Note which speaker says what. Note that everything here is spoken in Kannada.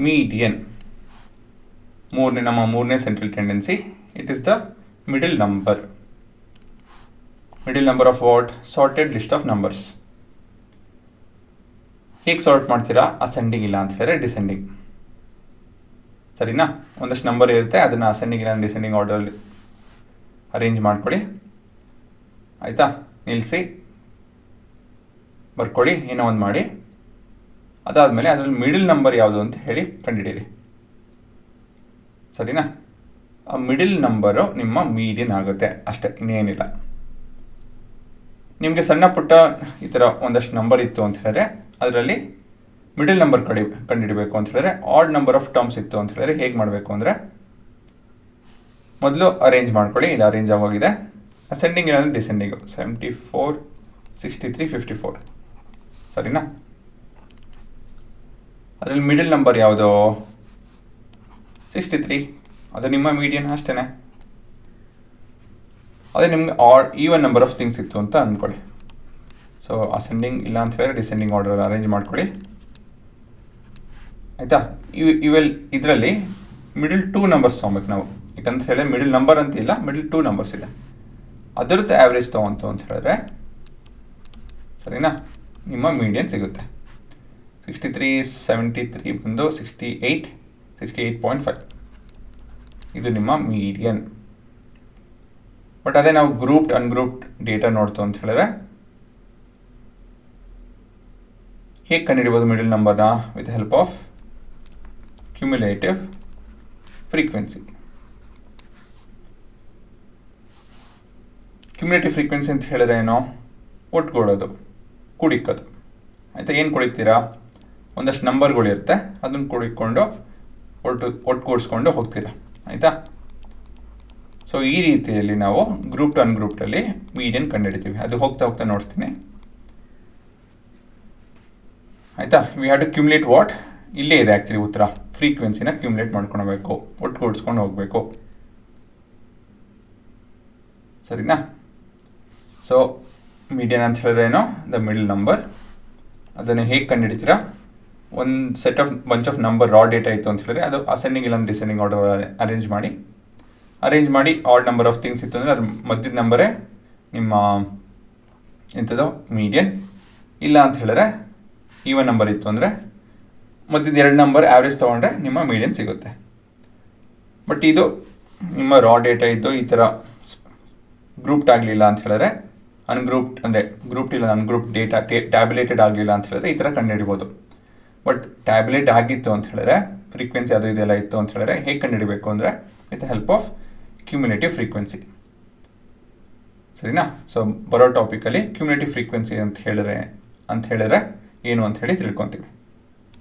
Speaker 1: ಮೀಡಿಯನ್ ನಮ್ಮ ಮೂರನೇ central tendency. It is the middle number of what? Sorted list of numbers. ಹೇಗೆ ಸಾರ್ಟ್ ಮಾಡ್ತೀರಾ? ಅಸೆಂಡಿಂಗ್ ಇಲ್ಲ ಅಂತ ಹೇಳಿದ್ರೆ ಡಿಸೆಂಡಿಂಗ್. ಸರಿನಾ? ಒಂದಷ್ಟು ನಂಬರ್ ಇರುತ್ತೆ, ಅದನ್ನು ಅಸೆಂಡಿಂಗ್ ಇಲ್ಲ ಡಿಸೆಂಡಿಂಗ್ ಆರ್ಡರಲ್ಲಿ ಅರೇಂಜ್ ಮಾಡ್ಕೊಳ್ಳಿ. ಆಯಿತಾ? ನಿಲ್ಲಿಸಿ ಬರ್ಕೊಳ್ಳಿ, ಏನೋ ಒಂದು ಮಾಡಿ. ಅದಾದಮೇಲೆ ಅದರಲ್ಲಿ ಮಿಡಲ್ ನಂಬರ್ ಯಾವುದು ಅಂತ ಹೇಳಿ ಕಂಡುಹಿಡೀರಿ. ಸರಿನಾ? ಆ ಮಿಡಲ್ ನಂಬರು ನಿಮ್ಮ ಮೀಡಿಯನ್ ಆಗುತ್ತೆ ಅಷ್ಟೇ, ಇನ್ನೇನಿಲ್ಲ. ನಿಮಗೆ ಸಣ್ಣ ಪುಟ್ಟ ಈ ಥರ ಒಂದಷ್ಟು ನಂಬರ್ ಇತ್ತು ಅಂತ ಹೇಳಿದ್ರೆ ಅದರಲ್ಲಿ ಮಿಡಲ್ ನಂಬರ್ ಕಂಡುಹಿಡಬೇಕು ಅಂತ ಹೇಳಿದ್ರೆ, ಆಡ್ ನಂಬರ್ ಆಫ್ ಟರ್ಮ್ಸ್ ಇತ್ತು ಅಂತ ಹೇಳಿದ್ರೆ ಹೇಗೆ ಮಾಡಬೇಕು ಅಂದರೆ, ಮೊದಲು ಅರೇಂಜ್ ಮಾಡ್ಕೊಳ್ಳಿ. ಇದು ಅರೇಂಜ್ ಆಗೋಗಿದೆ. ಅಸೆಂಡಿಂಗ್ ಇಲ್ಲಾಂದರೆ ಡಿಸೆಂಡಿಂಗು. 74, 63, 54. ಸರಿನಾ? ಅದರಲ್ಲಿ ಮಿಡಲ್ ನಂಬರ್ ಯಾವುದು? 63. ಅದು ನಿಮ್ಮ ಮೀಡಿಯನ್ ಅಷ್ಟೇ. ಅದೇ ನಿಮಗೆ ಈವನ್ ನಂಬರ್ ಆಫ್ ಥಿಂಗ್ಸ್ ಇತ್ತು ಅಂತ ಅಂದ್ಕೊಳ್ಳಿ. ಸೊ ಅಸೆಂಡಿಂಗ್ ಇಲ್ಲ ಅಂತ ಹೇಳಿದ್ರೆ ಡಿಸೆಂಡಿಂಗ್ ಆರ್ಡರ್ ಅರೇಂಜ್ ಮಾಡ್ಕೊಳ್ಳಿ. ಆಯಿತಾ? ಇದರಲ್ಲಿ ಮಿಡಲ್ 2 ನಂಬರ್ಸ್ ತೊಗೊಬೇಕು ನಾವು. ಯಾಕಂತ ಹೇಳಿದ್ರೆ ಮಿಡಲ್ ನಂಬರ್ ಅಂತ ಇಲ್ಲ, ಮಿಡಲ್ 2 ನಂಬರ್ಸ್ ಇದೆ. ಅದರದ್ದು ಆ್ಯಾವ್ರೇಜ್ ತೊಗೊಂತು ಅಂತ ಹೇಳಿದ್ರೆ ಸರಿನಾ, ನಿಮ್ಮ ಮೀಡಿಯನ್ ಸಿಗುತ್ತೆ. 63, 73 ಬಂದು 68, 68.5. ಇದು ನಿಮ್ಮ ಮೀಡಿಯನ್. ಬಟ್ ಅದೇ ನಾವು ಗ್ರೂಪ್ಡ್ ಅನ್ಗ್ರೂಪ್ಡ್ ಡೇಟಾ ನೋಡ್ತು ಅಂತ ಹೇಳಿದ್ರೆ ಹೇಗೆ ಕಂಡುಹಿಡಿಬೋದು ಮಿಡಲ್ ನಂಬರ್ನ? With help of cumulative frequency. Cumulative frequency ಅಂತ ಹೇಳಿದ್ರೆ ಏನೋ ಒಟ್ಟುಗೂಡೋದು, ಕುಡಿಕೋದು. ಆಯಿತಾ? ಏನು ಕುಡಿತೀರಾ? ಒಂದಷ್ಟು ನಂಬರ್ಗಳಿರುತ್ತೆ, ಅದನ್ನು ಕುಡಿಕೊಂಡು ಒಟ್ಟುಗೂಡಿಸ್ಕೊಂಡು ಹೋಗ್ತೀರಾ. ಆಯಿತಾ? ಸೊ ಈ ರೀತಿಯಲ್ಲಿ ನಾವು ಗ್ರೂಪ್ ಟು ಅನ್ಗ್ರೂಪ್ಡಲ್ಲಿ ಮೀಡಿಯನ್ ಕಂಡುಹಿಡಿತೀವಿ. ಅದು ಹೋಗ್ತಾ ಹೋಗ್ತಾ ನೋಡ್ತೀನಿ. ಆಯಿತಾ? We have to cumulate what? ಇಲ್ಲೇ ಇದೆ ಆ್ಯಕ್ಚುಲಿ ಉತ್ತರ. ಫ್ರೀಕ್ವೆನ್ಸಿನ ಕ್ಯುಮ್ಯುಲೇಟ್ ಮಾಡ್ಕೊಳ್ಬೇಕು, ಒಟ್ಟುಗೂಡಿಸ್ಕೊಂಡು ಹೋಗಬೇಕು. ಸರಿನಾ? ಸೊ ಮೀಡಿಯನ್ ಅಂತ ಹೇಳಿದ್ರೆ ಏನೋ ದ ಮಿಡಲ್ ನಂಬರ್. ಅದನ್ನು ಹೇಗೆ ಕಂಡುಹಿಡಿತೀರಾ? ಒಂದು bunch of number raw data ಇತ್ತು ಅಂತ ಹೇಳಿದ್ರೆ ಅದು ಅಸೆಂಡಿಂಗ್ ಇಲ್ಲ ಡಿಸೆಂಡಿಂಗ್ ಆರ್ಡರ್ ಅರೇಂಜ್ ಮಾಡಿ ಆಡ್ ನಂಬರ್ ಆಫ್ ಥಿಂಗ್ಸ್ ಇತ್ತು ಅಂದರೆ ಅದ್ರ ಮಧ್ಯದ ನಂಬರೇ ನಿಮ್ಮ ಎಂಥದ್ದು ಮೀಡಿಯನ್. ಇಲ್ಲ ಅಂತ ಹೇಳಿದ್ರೆ ಈವನ್ ನಂಬರ್ ಇತ್ತು ಅಂದರೆ ಮಧ್ಯದ 2 ನಂಬರ್ ಆ್ಯಾವ್ರೇಜ್ ತೊಗೊಂಡ್ರೆ ನಿಮ್ಮ ಮೀಡಿಯನ್ ಸಿಗುತ್ತೆ. ಬಟ್ ಇದು ನಿಮ್ಮ ರಾ ಡೇಟಾ ಇದ್ದು ಈ ಥರ ಗ್ರೂಪ್ಡ್ ಆಗಲಿಲ್ಲ ಅಂತ ಹೇಳಿದ್ರೆ, ಅನ್ಗ್ರೂಪ್ಡ್ ಅಂದರೆ ಗ್ರೂಪ್ಡ್ ಇಲ್ಲ ಅನ್ಗ್ರೂಪ್ಡ್ ಡೇಟಾ ಟ್ಯಾಬ್ಯುಲೇಟೆಡ್ ಆಗಲಿಲ್ಲ ಅಂತ ಹೇಳಿದ್ರೆ ಈ ಥರ ಕಂಡುಹಿಡಿಬೋದು. ಬಟ್ ಟ್ಯಾಬ್ಯುಲೇಟ್ ಆಗಿತ್ತು ಅಂತ ಹೇಳಿದ್ರೆ, ಫ್ರೀಕ್ವೆನ್ಸಿ ಅದು ಇದೆಲ್ಲ ಇತ್ತು ಅಂತ ಹೇಳಿದ್ರೆ ಹೇಗೆ ಕಂಡುಹಿಡಬೇಕು ಅಂದರೆ with help of cumulative frequency. ಸರಿನಾ? ಸೊ ಬರೋ ಟಾಪಿಕಲ್ಲಿ ಕ್ಯುಮ್ಯುಲೇಟಿವ್ ಫ್ರೀಕ್ವೆನ್ಸಿ ಅಂತ ಹೇಳಿದ್ರೆ ಏನು ಅಂತ ಹೇಳಿ ತಿಳ್ಕೊತೀವಿ.